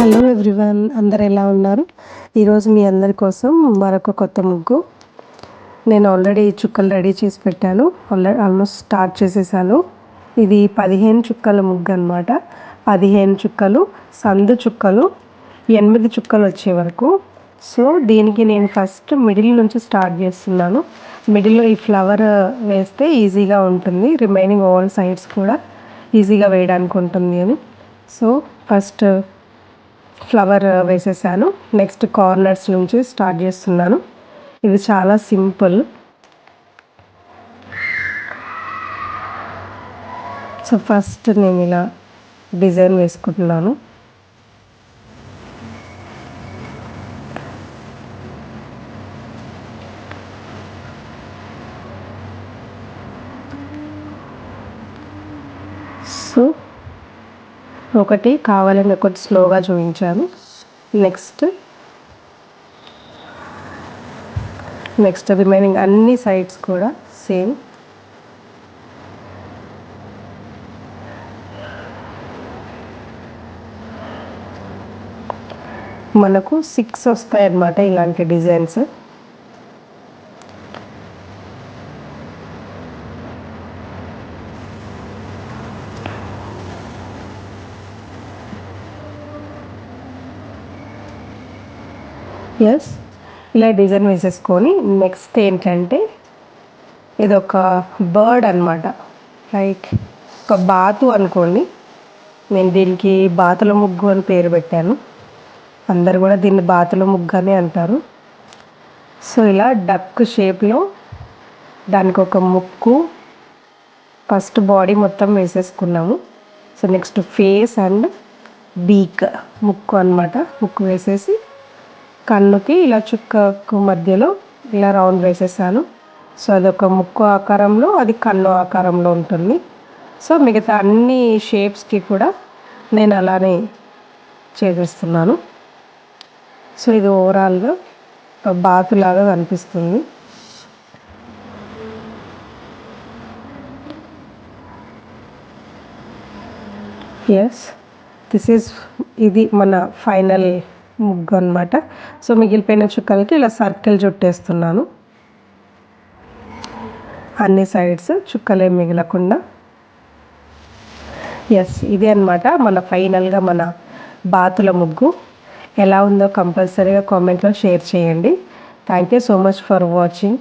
Hello everyone, అందరు ఎలా ఉన్నారు? ఈరోజు మీ అందరి కోసం మరొక కొత్త ముగ్గు. నేను ఆల్రెడీ చుక్కలు రెడీ చేసి పెట్టాను. ఆల్మోస్ట్ స్టార్ట్ చేసేసాను. ఇది 15 చుక్కల ముగ్గు అనమాట. 15 చుక్కలు, సందు చుక్కలు, 8 చుక్కలు వచ్చే వరకు. సో దీనికి నేను ఫస్ట్ మిడిల్ నుంచి స్టార్ట్ చేస్తున్నాను. మిడిల్లో ఈ ఫ్లవర్ వేస్తే ఈజీగా ఉంటుంది, రిమైనింగ్ ఆల్ సైడ్స్ కూడా ఈజీగా వేయడానికి ఉంటుంది అని. సో ఫస్ట్ ఫ్లవర్ వేసేసాను. నెక్స్ట్ కార్నర్స్ నుంచి స్టార్ట్ చేస్తున్నాను. ఇది చాలా సింపుల్. సో ఫస్ట్ నేను ఇలా డిజైన్ వేసుకుంటున్నాను. సో ఒకటి కావాలని ఒకటి స్లోగా చూపించాను. నెక్స్ట్ రిమైనింగ్ అన్ని సైడ్స్ కూడా సేమ్. మనకు 6 వస్తాయి అన్నమాట ఇలాంటి డిజైన్స్. ఎస్, ఇలా డిజైన్ వేసేసుకొని నెక్స్ట్ ఏంటంటే ఇది ఒక బర్డ్ అనమాట, లైక్ ఒక బాతు అనుకోండి. నేను దీనికి బాతుల ముగ్గు అని పేరు పెట్టాను. అందరు కూడా దీన్ని బాతుల ముగ్గు అని అంటారు. సో ఇలా డక్ షేప్లో దానికి ఒక ముక్కు, ఫస్ట్ బాడీ మొత్తం వేసేసుకున్నాము. సో నెక్స్ట్ ఫేస్ అండ్ బీక్, ముక్కు అనమాట. ముక్కు వేసేసి కన్నుకి ఇలా చుక్కకు మధ్యలో ఇలా రౌండ్ వేసేసాను. సో అదొక ముక్కు ఆకారంలో, అది కన్ను ఆకారంలో ఉంటుంది. సో మిగతా అన్ని షేప్స్కి కూడా నేను అలానే చేసేస్తున్నాను. సో ఇది ఓవరాల్గా బాతులాగా కనిపిస్తుంది. ఎస్, ఇది మన ఫైనల్ ముగ్గు అనమాట. సో మిగిలిపోయిన చుక్కలకి ఇలా సర్కిల్ చుట్టేస్తున్నాను, అన్ని సైడ్స్ చుక్కలే మిగలకుండా. ఎస్, ఇదే అనమాట మన ఫైనల్గా మన బాతుల ముగ్గు. ఎలా ఉందో కంపల్సరీగా కామెంట్లో షేర్ చేయండి. Thank you so much for watching.